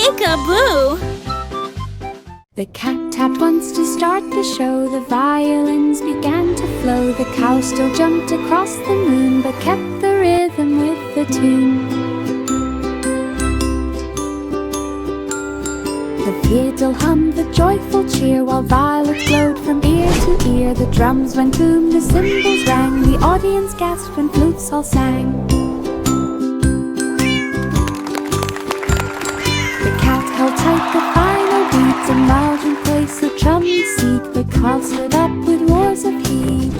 Peek-a-boo! The cat tapped once to start the show. The violins began to flow. The cow still jumped across the moon, but kept the rhythm with the tune. The fiddle hummed the joyful cheer, while violets glowed from ear to ear. The drums went boom, the cymbals rang, the audience gasped when flutes all sang. The cat held tight the final beat, and Margin placed the trumpet seat. The crowd stood up with roars of heat.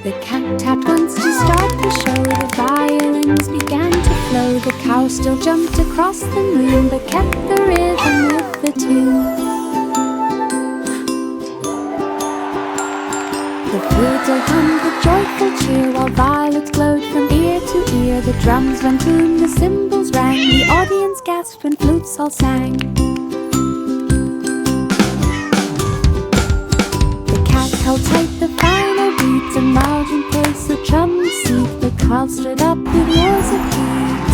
The cat tapped once to start the show. The violins began to flow. The cow still jumped across the moon, but kept the rhythm with the tune. The fiddle hummed the joyful cheer, while violets glowed from ear to ear. The drums went boom, the cymbals rang, the audience gasped when flutes all sang. The cat held tight the final beat, and Margin placed the trumpet seat. The crowd stood up with roars of heat.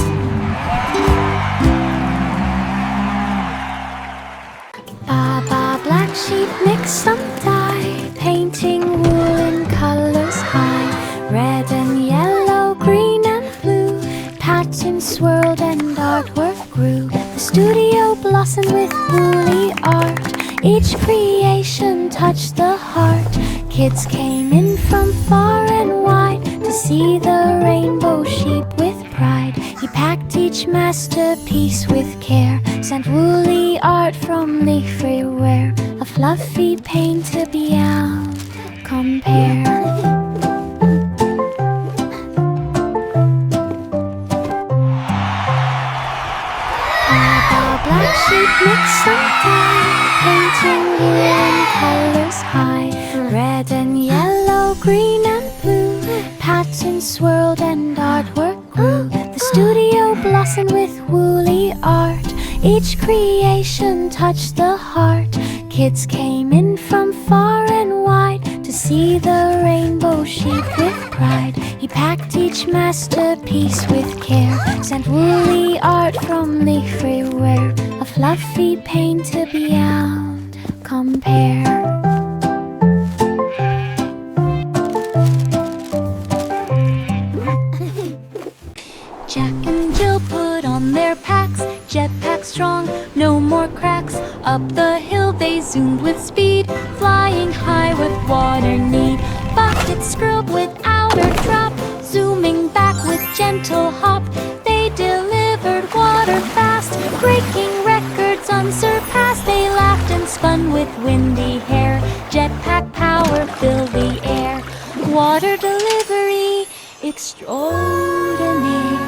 Baba, black sheep, mix some dye, painting wool in colors high. Red and yellow, green and blue, patterns swirled and artwork grew. The studio blossomed with woolly art, each creation touched the heart. Kids came in from far and wide to see the rainbow sheep with pride. He packed each masterpiece with care, sent woolly art from everywhere. A fluffy painter beyond compare. Black sheep mix some dye, painting wool in colors high. Red and yellow, green and blue, patterns swirled and artwork grew. The studio blossomed with woolly art, each creation touched the heart. Kids came in from far and wide to see the rainbow sheep with pride. He packed each masterpiece with care, sent woolly art from everywhere. A fluffy painter beyond compare. Jack and Jill put on their packs, jetpack strong, no more cracks. Up the hill they zoomed with speed, flying high with water need. Bucket scrub without a drop, zooming back with gentle hop. They delivered water fast, breaking records unsurpassed. They laughed and spun with windy hair, jetpack power filled the air. Water delivery extraordinaire.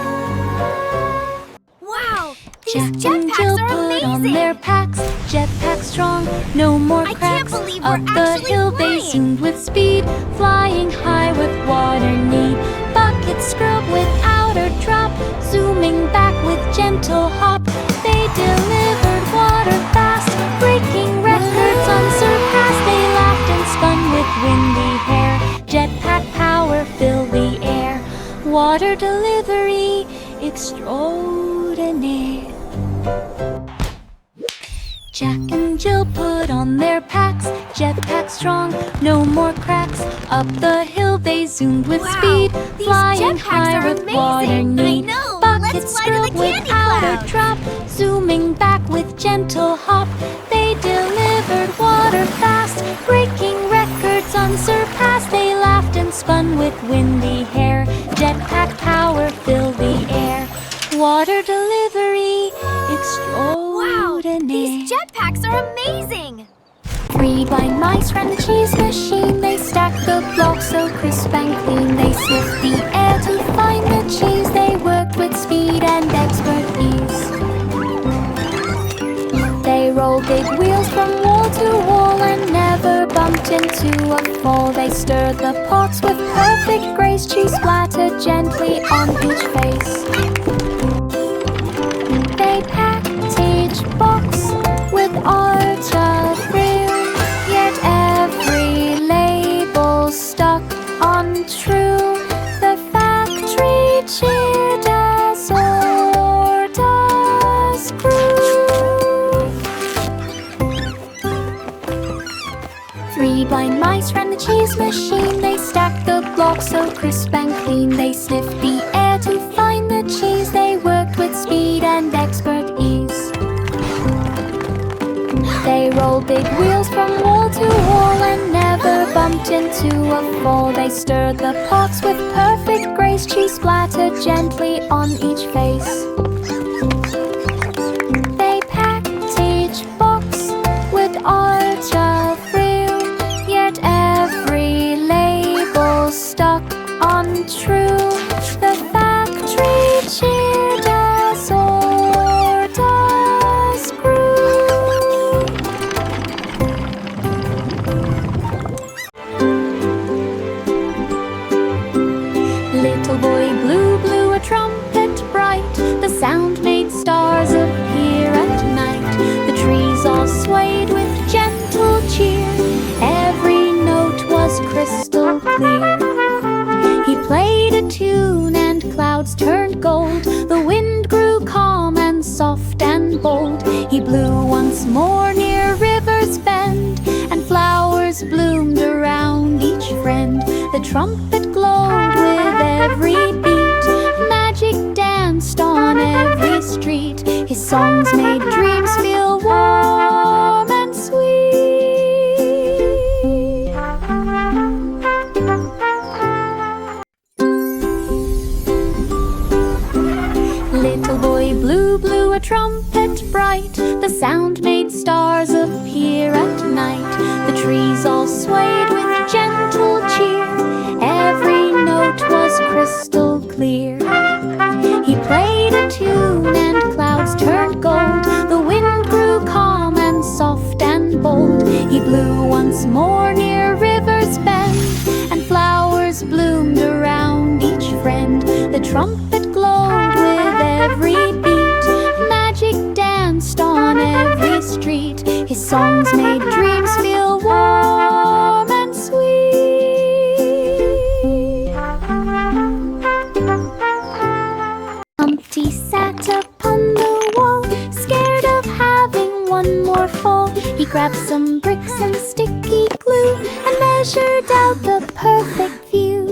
Wow! Jack These and Jill jetpacks are put on amazing! their packs, jetpack strong, no more I can't cracks. believe we're Up the actually hill they flying. zoomed with speed, flying high with water need. Bucket scrub without a drop, zooming back with gentle hop. They delivered water fast, breaking records unsurpassed. They laughed and spun with windy hair, jetpack power filled the air. Water delivery extraordinaire. Jack and Jill put on their packs, jetpack strong, no more cracks. Up the hill they zoomed with Wow, speed, these flying jetpacks high are with water amazing. need. I know, Bucket let's fly to the scrub candy without a cloud. drop, zooming back with gentle hop. They delivered water fast, breaking records unsurpassed. They laughed and spun with windy hair, jetpack power filled the air. Water delivery extraordinaire. Wow! These jetpacks are amazing! 3 blind mice ran the cheese machine. They stacked the blocks so crisp and clean. They sniffed the air to find the cheese. They worked with speed and expert ease. They rolled big wheels from wall to wall and never bumped into a fall. They stirred the pots with perfect grace. Cheese splattered gently on each face. They packed each box with art of real, yet every label stuck untrue. The factory cheered cheese machine. They stack the blocks so crisp and clean. They sniffed the air to find the cheese. They worked with speed and expert ease. They rolled big wheels from wall to wall and never bumped into a fall. They stirred the pots with perfect grace. Cheese splattered gently on each face. They packed each box with art of real, yet every label stuck untrue. The factory cheered as orders grew. Little boy Blue blew a trumpet bright. The sound made stars appear at night. The trees all swayed with gentle cheer. Every note was crystal clear. He played a tune and clouds turned gold. The wind grew calm and soft and bold. He blew once more near River's Bend, and flowers bloomed around each friend. The trumpet glowed with every beat. Magic danced on every street. His songs made dreams feel warm and sweet. Little boy Blue blew a trumpet bright. The sound made stars appear at night. The trees all swayed with gentle cheer. Every note was crystal clear. He played a tune and clouds turned gold. The wind grew calm and soft and bold. He blew once more near River's Bend, and flowers bloomed around each friend. The trumpet glowed with every beat. Magic danced on every street. His songs made dreams feel warm and sweet. Humpty sat upon the wall, scared of having one more fall. He grabbed some bricks and sticky glue and measured out the perfect view.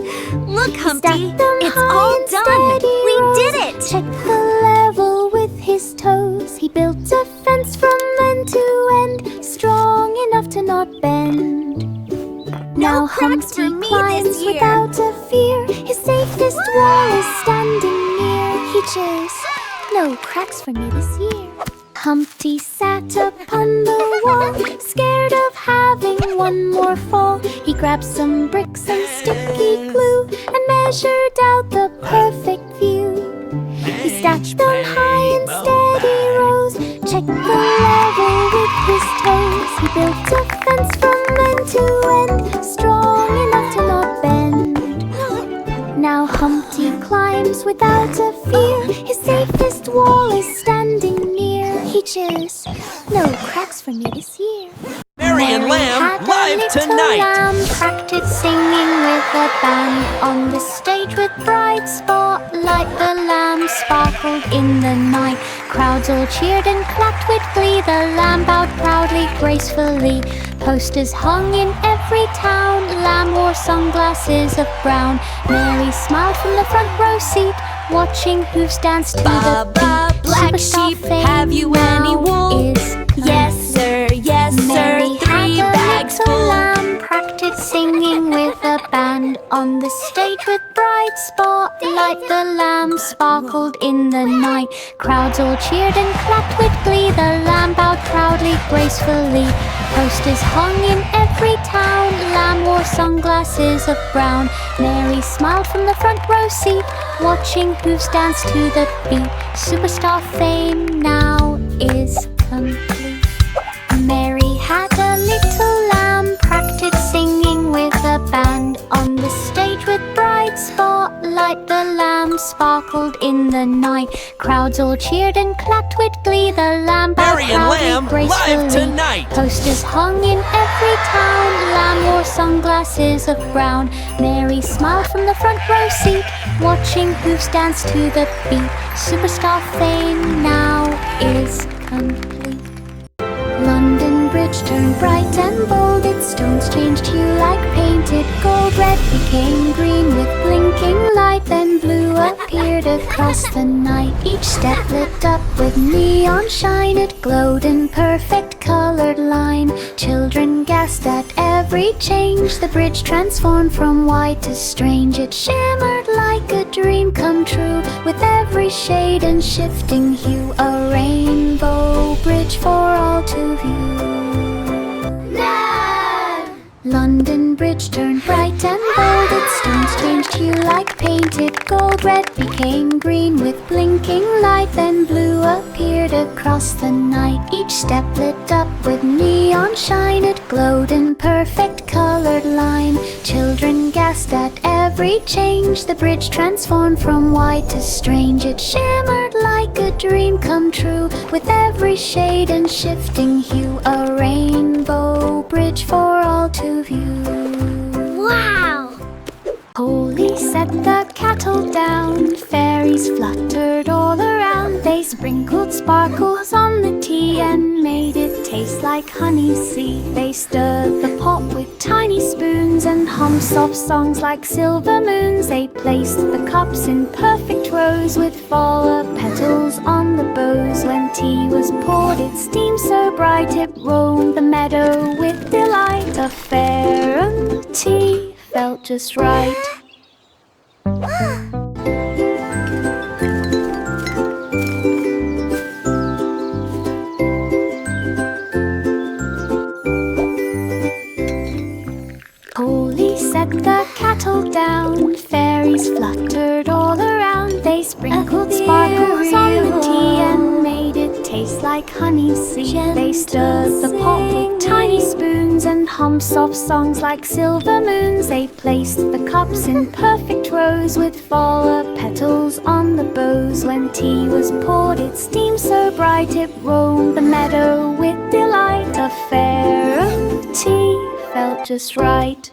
Look, Humpty, Stacked them it's high all in done. steady We rows. did it. Checked the level with his toes. He built a fence from end to end, strong enough to not bend. Now cracks for Humpty me climbs this year. without a fear. His safest wall is standing near. He cheers, no cracks for me this year. Humpty sat upon the wall, scared of having one more fall. He grabbed some bricks and sticky glue and measured out the perfect view. He stacked them high in steady rows, checked the level with his toes. He built a fence from end to end, strong enough to not bend. Now Humpty climbs without a fear. His safest wall is standing near. He cheers, no cracks for me this year. Mary and Lamb had a live little tonight. lamb practiced singing with a band on the stage with bright spotlight. The lamb sparkled in the night. Crowds all cheered and clapped with glee. The lamb bowed proudly, gracefully. Posters hung in every town. Lamb wore sunglasses of brown. Mary smiled from the front row seat, watching hooves dance to the Baba, beat. black Superstar sheep, fame have you any now wool? is Yes, sir, yes, Mary sir. 3 had a bags little full. lamb practiced singing with a band on the stage with bright spotlight. The lamb sparkled in the night. Crowds all cheered and clapped with glee. The lamb bowed proudly, gracefully. Posters hung in every town. Lamb wore sunglasses of brown. Mary smiled from the front row seat, watching hooves dance to the beat. Superstar fame now is complete. Mary had a little lamb practiced singing with a band on the stage with bright spotlight. The lamb sparkled in the night. Crowds all cheered and clapped with glee. The lamb bowed Mary and proudly, Lamb gracefully. live tonight. Posters hung in every town. Lamb wore sunglasses of brown. Mary smiled from the front row seat, watching hooves dance to the beat. Superstar fame now is complete. London Bridge turned bright and bold. Its stones changed hue like painted gold. Red became green with blinking light, then blue appeared across the night. Each step lit up with neon shine, it glowed in perfect colored line. Children gasped at every change, the bridge transformed from white to strange. It shimmered like a dream come true, with every shade and shifting hue, a rainbow bridge for all to view. London Bridge turned bright and bold, its stones changed hue like painted gold. Red became green with blinking light, then blue appeared across the night. Each step lit up with neon shine, it glowed in perfect colored line. Children gasped at every change, the bridge transformed from white to strange. It shimmered like a dream come true, with every shade and shifting hue, a rainbow bridge for all to view. Wow! Colle set the kettle down, fairies fluttered all around. They sprinkled sparkles on the tea and made it taste like honey sea. They stirred the pot with tiny spoons and hummed soft songs like silver moons. They placed the cups in perfect rows with flower petals on the bows. When tea was poured, it steamed so bright it roamed the meadow with delight. A fair tea felt just right. Colle set the kettle down, fairies fluttered all around. They sprinkled sparkles on the tea and made it taste like honey sea. They stirred the pot with tiny spoons and hummed soft songs like silver moons. They placed the cups in perfect rows with flower petals on the bows. When tea was poured, it steamed so bright it roamed the meadow with delight. A fair tea felt just right.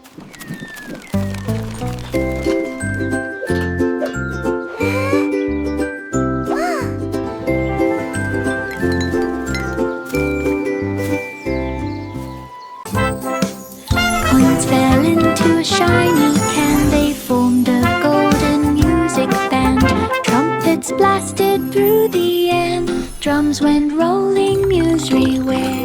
Coins fell into a shiny can, they formed a golden music band. Trumpets blasted through the air, drums went rolling Nursery where.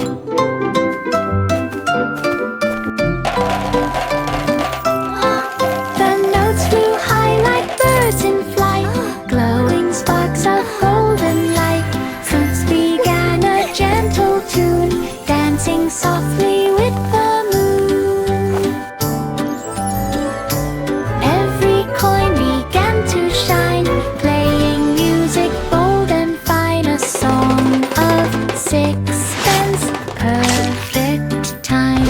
The notes flew high like birds in flight, glowing sparks of golden light. Fruits began a gentle tune, dancing softly with the moon. Every coin began to shine, playing music bold and fine. A song of sixpence, perfect time.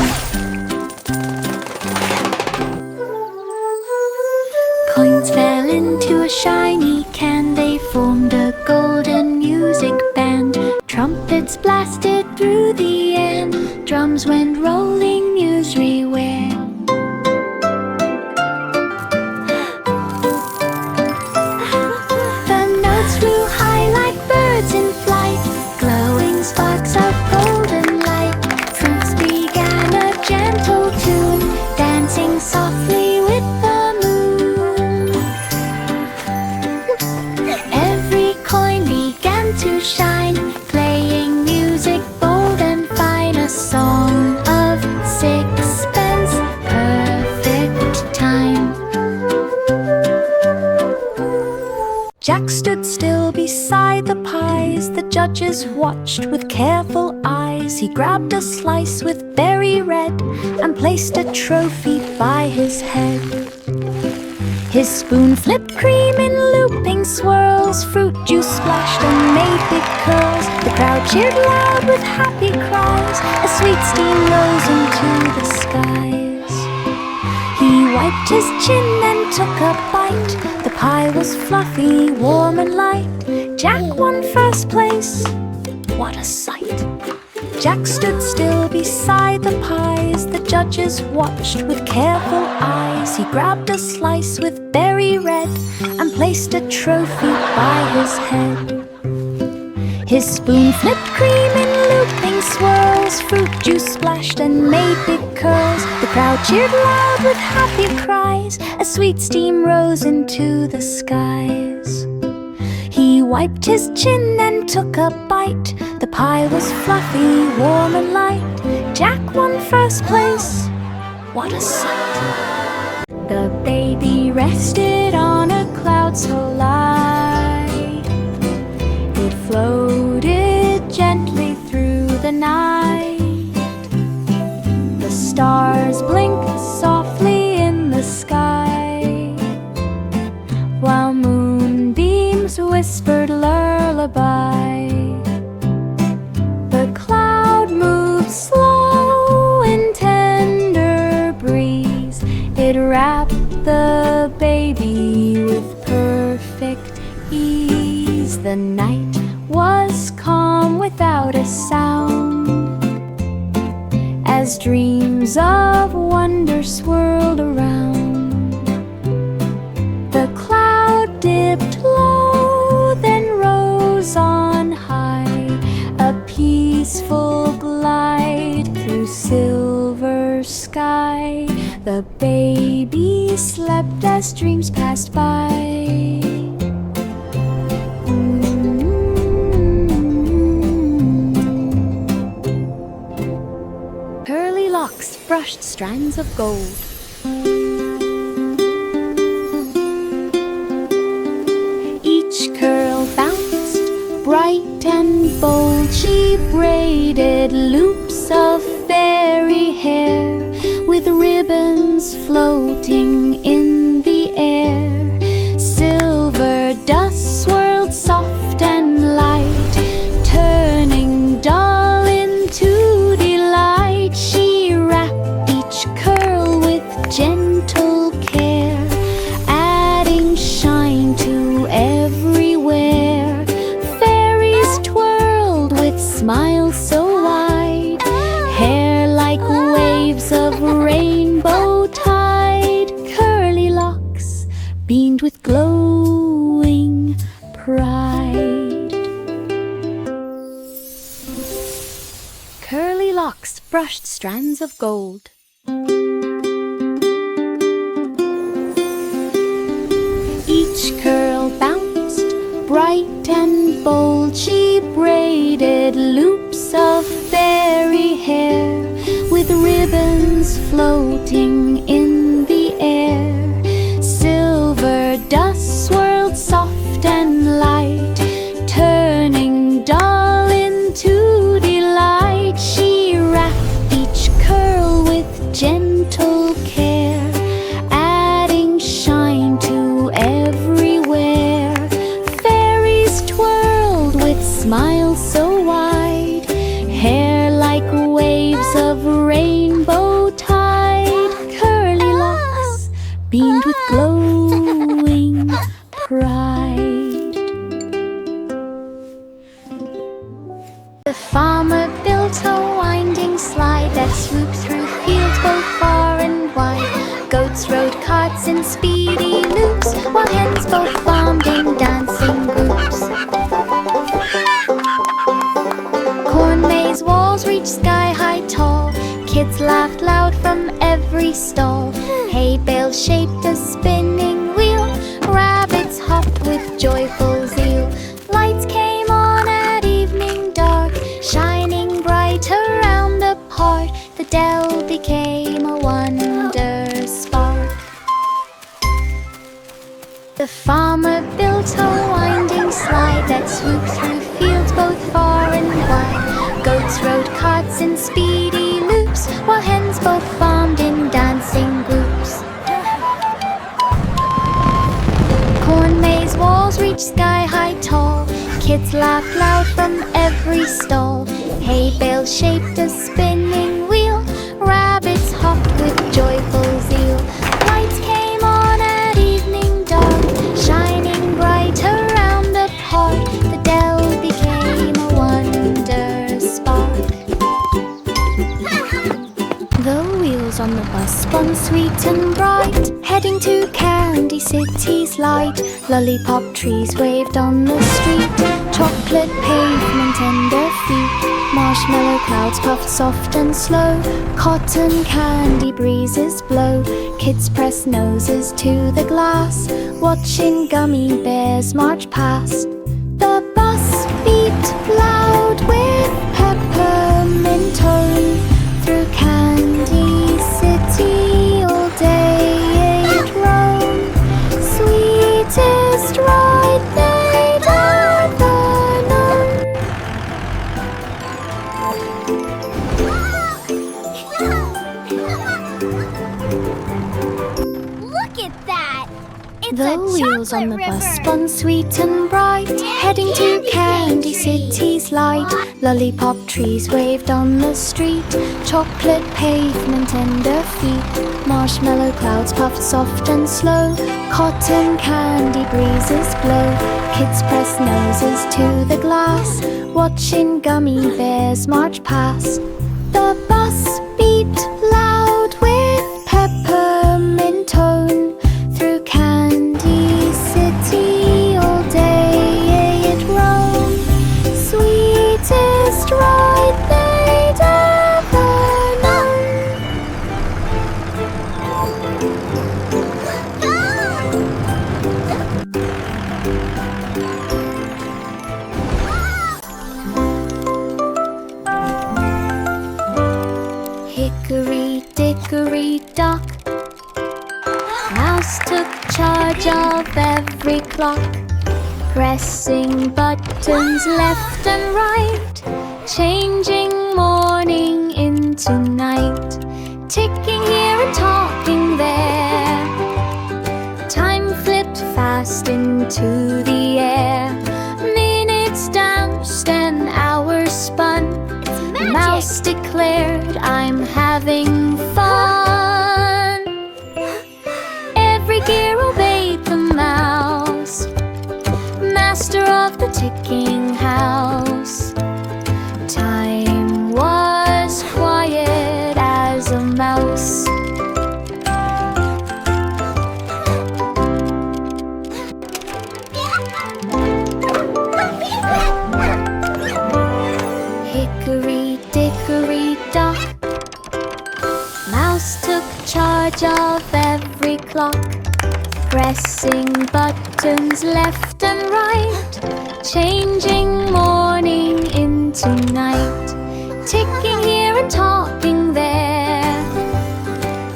Coins fell into a shiny can, they formed a golden music band. Trumpets blasted through the air, drums went rolling Nursery where. The notes flew high like birds in flight, glowing sparks of golden light. Fruits began a gentle tune, dancing softly with the moon. Every coin began to shine, playing music bold and fine. A song of sixpence, perfect time. Jack stood still beside the pies, the judges watched with careful eyes. He grabbed a slice with berry red and placed a trophy by his head. His spoon flipped cream in looping swirls, fruit juice splashed and made big curls. The crowd cheered loud with happy cries, a sweet steam rose into the skies. He wiped his chin and took a bite, the pie was fluffy, warm and light. Jack won first place, what a sight! Jack stood still beside the pies, the judges watched with careful eyes. He grabbed a slice with berry red and placed a trophy by his head. His spoon flipped cream in looping Jelly swirls, fruit juice splashed and made big curls. The crowd cheered loud with happy cries as sweet steam rose into the skies. He wiped his chin and took a bite. The pie was fluffy, warm and light. Jack won first place. What a sight! The baby rested on a cloud so light. It floated gently through the night. The stars blinked softly in the sky, while moonbeams whispered lullaby. The cloud moved slow in tender breeze. It wrapped the baby with perfect ease. The night was calm without a sound, as dreams of wonder swirled around. The cloud dipped low, then rose on high, a peaceful glide through silver sky. The baby slept as dreams passed by. Curly locks brushed strands of gold. Each curl bounced bright and bold. She braided loops of fairy hair with ribbons floating in the air. Silver dust swirled soft and light, turning dull into delight. She wrapped each curl with gentle care, adding shine to everywhere. Fairies twirled with smiles so wide, hair like waves of rainbow tide. Curly locks beamed with glowing pride. Curly locks brushed strands of gold. Each curl bounced bright and bold. She braided loops of fairy hair with ribbons floating in the air. Silver dust swirled soft and light, turning dull into delight. She wrapped each curl with gentle care, adding shine to everywhere. Fairies twirled with smiles so wide, hair like waves of rainbow tide. Curly locks beamed with glowing pride. The farmer built a winding slide that swooped through fields both far and wide. Goats rode carts in speedy loops, while hens both farmed in dancing groups. Corn maze walls reached sky-high tall. Kids laughed loud from every stall. Hay bales shaped a spinning wheel. Rabbits hopped with joyful zeal. Lights came on at evening dark, shining bright around the park. The dell became a wonder spark. The farmer built a winding slide that swooped through fields both far and wide. Goats rode carts in speedy loops, while hens both farmed in dancing groups. Corn maze walls reached sky-high tall. Kids laughed loud from every stall. Hay bales shaped a spinning wheel. Rabbits hopped with joyful zeal. Lights came on at evening dark, shining bright around the park. The dell became a wonder spark. The wheels on the bus spun sweet and bright, heading to Candy City's light. Lollipop trees waved on the street, chocolate pavement and their feet. Marshmallow clouds puff soft and slow. Cotton candy breezes blow. Kids press noses to the glass, watching gummy bears march past. The bus beat loud with peppermint tone. Through Candy City all day it roamed. Sweetest ride they'd ever known. Look at that! It's The a wheels on the chocolate bus river. spun sweet and bright, heading to Candy City's light. Lollipop trees waved on the street, chocolate pavement under feet. Marshmallow clouds puffed soft and slow. Cotton candy breezes blow. Kids press noses to the glass, watching gummy bears march past. The bus beat loud with peppermint tone. Through Candy City all day it roamed. Sweetest ride they'd ever known. Hickory dickory dock, Mouse took charge of every clock, pressing buttons left and right, changing morning into night, ticking here and talking there. Time flipped fast into the air. Minutes danced and hours spun. Magic. Mouse declared, "I'm having fun." Every gear obeyed the mouse, master of the ticking house. Time was quiet as a mouse. Hickory dickory dock, Mouse took charge of every clock, pressing buttons left and right, changing morning into night, ticking here and talking there.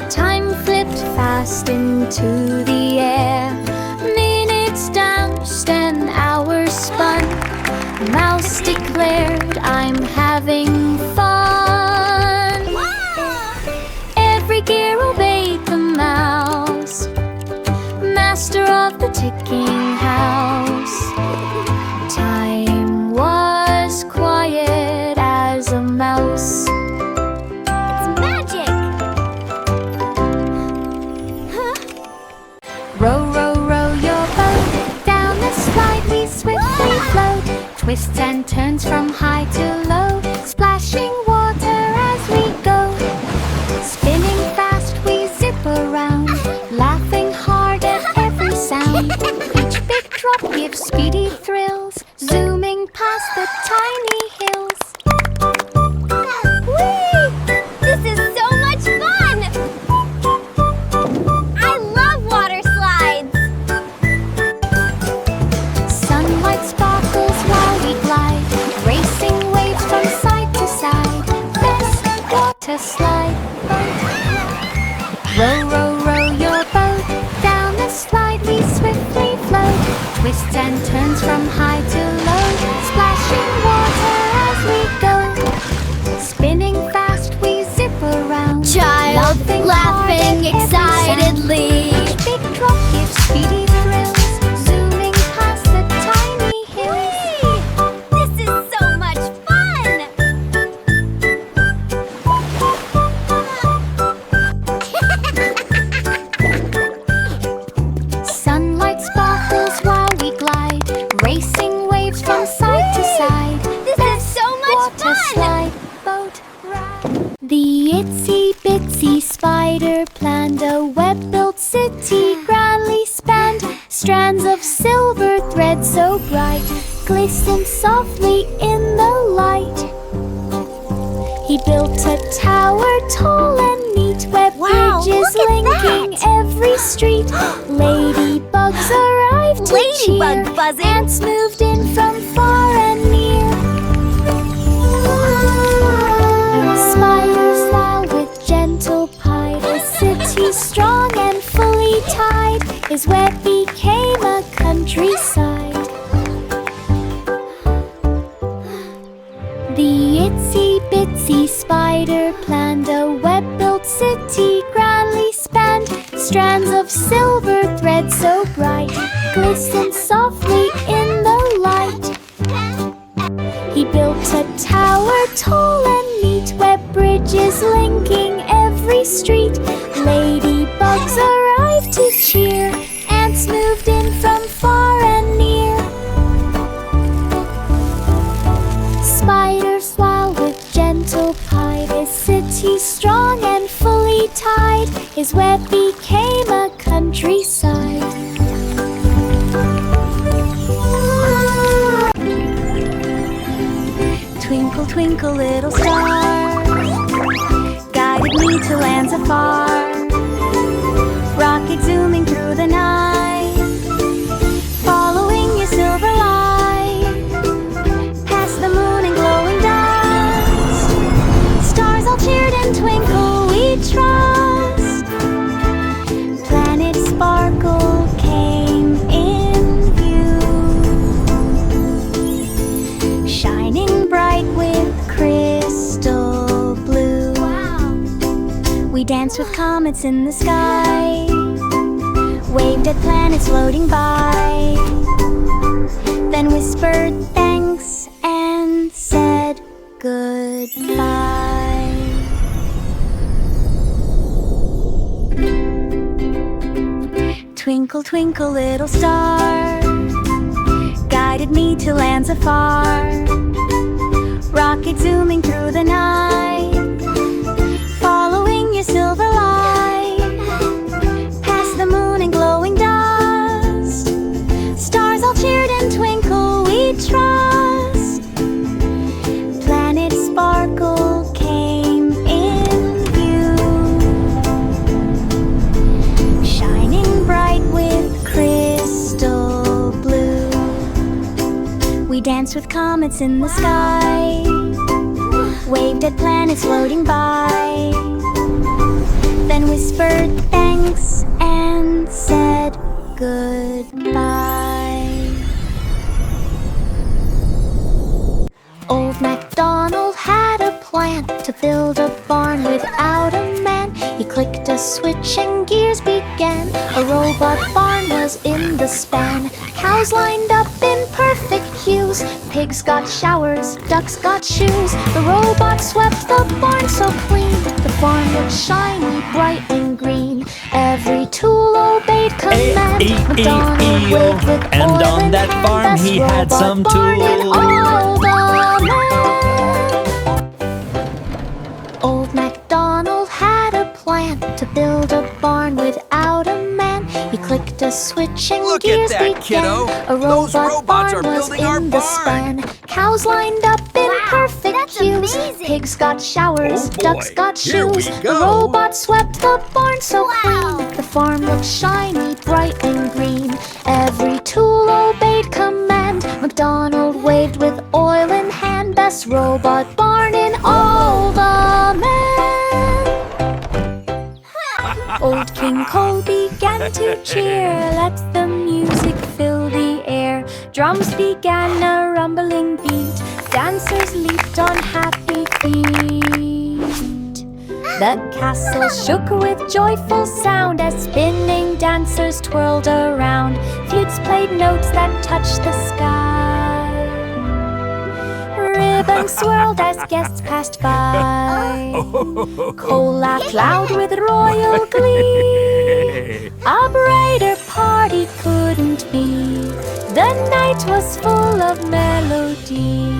Time flipped fast into the air. Minutes danced and hours spun. Mouse declared, "I'm having fun." Every gear obeyed the mouse, master of the ticking house. Time was quiet as a mouse. It's magic! Row, row, row your boat down the slide we swiftly float. Twists and turns from high to low, splashing water as we go. Spinning fast we zip around, laughing hard at every sound. Each big drop gives speedy thrills, zooming past the tiny hills. Whee! This is so much fun! I love water slides! Sunlight sparkles while we glide, racing waves from side to side. Best water slide boat. Row, row, row your boat down the slide we swiftly float. Twists and turns from high to low, splashing water as we go. Spinning fast we zip around, Child laughing hard at every sound. excitedly. Each big drop gives speedy thrills, zooming past the tiny hills. This is so much fun! Sunlight sparkles while we glide, racing waves from side to side. This is so much Water fun! slide boat ride. The itsy bitsy spider planned a web-built city grandly spanned. Strands of silver thread so bright glisten softly in the light. He built a tower tall and neat, where bridges look at linking that! every street. Ladybugs arrived to Ladybug cheer. buzzing. Ants moved in from far and near. Spiders smiled with gentle pride. A city strong and fully tied. His web became a countryside. The itsy-bitsy spider planned a web-built city grandly spanned. Strands of silver thread so bright glistened softly in the light. He built a tower tall and neat, where bridges linking every street. Ladybugs arrived to cheer. Ants moved in from far and near. Spiders smiled with gentle pride. His city strong and fully tied. His web became a countryside. Twinkle, twinkle, little star, guided me to lands afar. Rocket zooming through the night, following your silver light. Past the moon and glowing dust, stars all cheered and twinkle, we trust. Planet Sparkle came in view, shining bright with crystal blue. Wow. We danced with comets in the sky, waved at planets floating by, then whispered thanks and said goodbye. Twinkle, twinkle, little star, guided me to lands afar. Rocket zooming through the night, following your silver light. Past the moon and glowing dust, stars all cheered and twinkle, we trust. Planet Sparkle came in view, shining bright with crystal blue. We danced with comets in the sky, waved at planets floating by, then whispered thanks and said goodbye. Old MacDonald had a plan to build a barn without a man. He clicked a switch and gears began. A robot barn was in the span. Cows lined up in perfect hues. Pigs got showers, ducks got shoes. The robot swept the barn so clean. The farm looked shiny, bright and green. Every tool obeyed command. MacDonald waved with and oil on in that hand. farm Best he had robot some barn in tools. all the land. Old MacDonald had a plan to build a barn without a man. He clicked a switch and Look at gears that, began. kiddo. A Those robot robots barn are was building our in the barn. span. Cows lined up in perfect that's hues. amazing. Pigs got showers, Oh boy, ducks got here we shoes. go. The robot swept the barn so Wow. clean. The farm looked shiny, bright and green. Every tool obeyed command. MacDonald waved with oil in hand. Best robot barn in all the land. Old King Colle began to cheer. Let the music fill the air. Drums began a rumbling beat. Dancers leaped on happy feet. The castle shook with joyful sound as spinning dancers twirled around. Flutes played notes that touched the sky. Ribbons swirled as guests passed by. Colle laughed loud with royal glee. A brighter party couldn't be. The night was full of melody.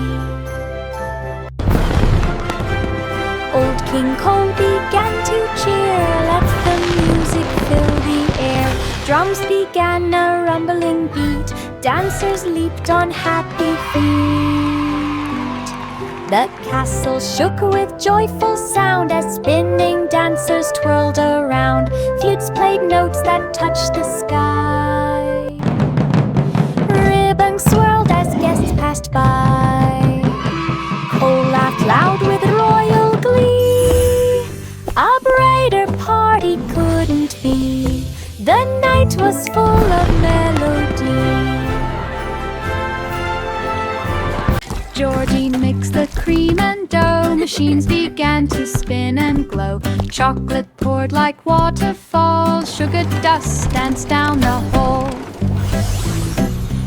Old King Colle began to cheer. Let the music fill the air. Drums began a rumbling beat. Dancers leaped on happy feet. The castle shook with joyful sound as spinning dancers twirled around. Flutes played notes that touched the sky. Ribbons swirled as guests passed by. Colle laughed loud with royal glee. A brighter party couldn't be. The night was full of melody. Georgie mixed the cream and dough. Machines began to spin and glow. Chocolate poured like waterfalls. Sugar dust danced down the hall.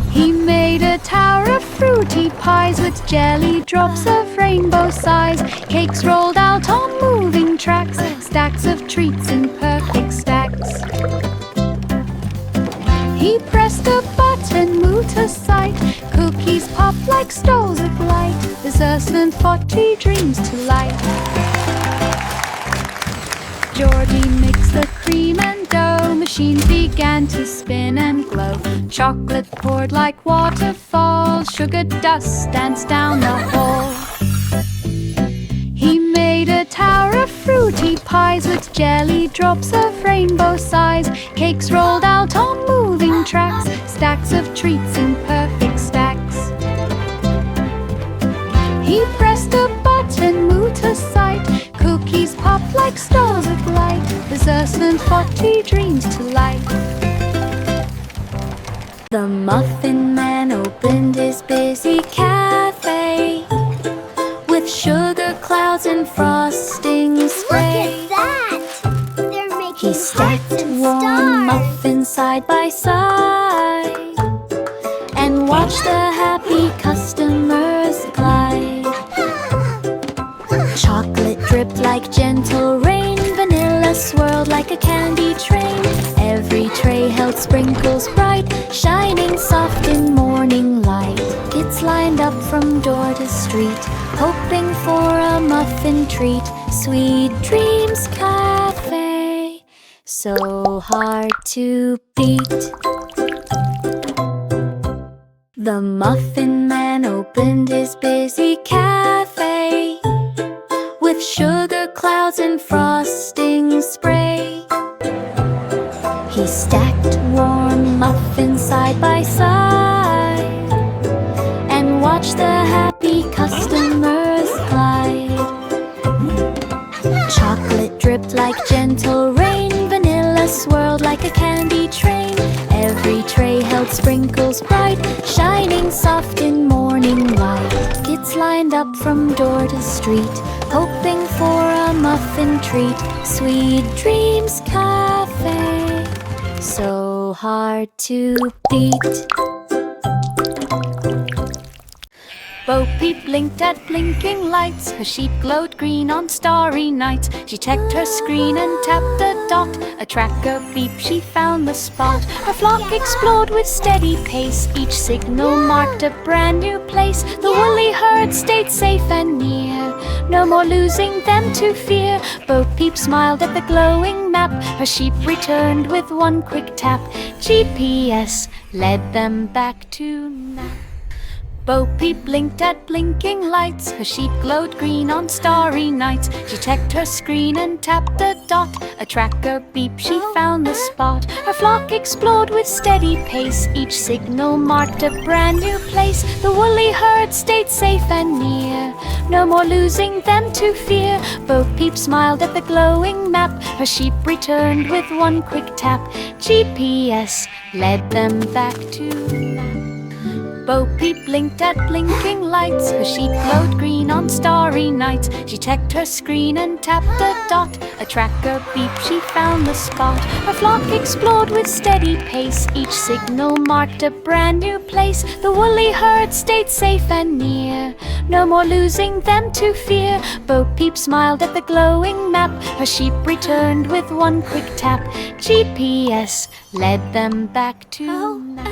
He made a tower of fruity pies with jelly drops of rainbow size. Cakes rolled out on moving tracks. Stacks of treats in perfect stacks. He pressed a button, moved to sight. Cookies popped like stoles of light. Desserts and 40 dreams to light. Georgie mixed the cream and dough. Machines began to spin and glow. Chocolate poured like waterfalls. Sugar dust danced down the hall. He made a tower of fruity pies with jelly drops of rainbow size. Cakes rolled out on moving tracks. Stacks of treats in perfect stacks. He pressed a button, moved to sight. Cookies popped like stars of light. Desserts and 40 dreams to light. The Muffin Man opened his busy cafe with sugar clouds and frosting spray. Look at that! They're making He stacked hearts and warm stars. muffins side by side and watched the happy customers glide. Chocolate dripped like gentle rain. Vanilla swirled like a candy train. Every tray held sprinkles bright, shining soft in morning light. Kids lined up from door to street, hoping for a muffin treat. Sweet Dreams Cafe, so hard to beat. The Muffin Man opened his busy cafe with sugar clouds and frosting spray. He stacked warm muffins side by side and watched the happy customers glide. Chocolate dripped like gentle rain. Vanilla swirled like a candy train. Every tray held sprinkles bright, shining soft in morning light. Kids lined up from door to street, hoping for a muffin treat. Sweet Dreams Cafe, so hard to beat. Bo Peep blinked at blinking lights. Her sheep glowed green on starry nights. She checked her screen and tapped a dot. A tracker beep, she found the spot. Her flock explored with steady pace. Each signal marked a brand new place. The woolly herd stayed safe and near. No more losing them to fear. Bo Peep smiled at the glowing map. Her sheep returned with one quick tap. GPS led them back to nap. Bo Peep blinked at blinking lights. Her sheep glowed green on starry nights. She checked her screen and tapped a dot. A tracker beep, she found the spot. Her flock explored with steady pace. Each signal marked a brand new place. The woolly herd stayed safe and near. No more losing them to fear. Bo Peep smiled at the glowing map. Her sheep returned with one quick tap. GPS led them back to nap. Bo Peep blinked at blinking lights. Her sheep glowed green on starry nights. She checked her screen and tapped a dot. A tracker beep, she found the spot. Her flock explored with steady pace. Each signal marked a brand new place. The woolly herd stayed safe and near. No more losing them to fear. Bo Peep smiled at the glowing map. Her sheep returned with one quick tap. GPS led them back to nap.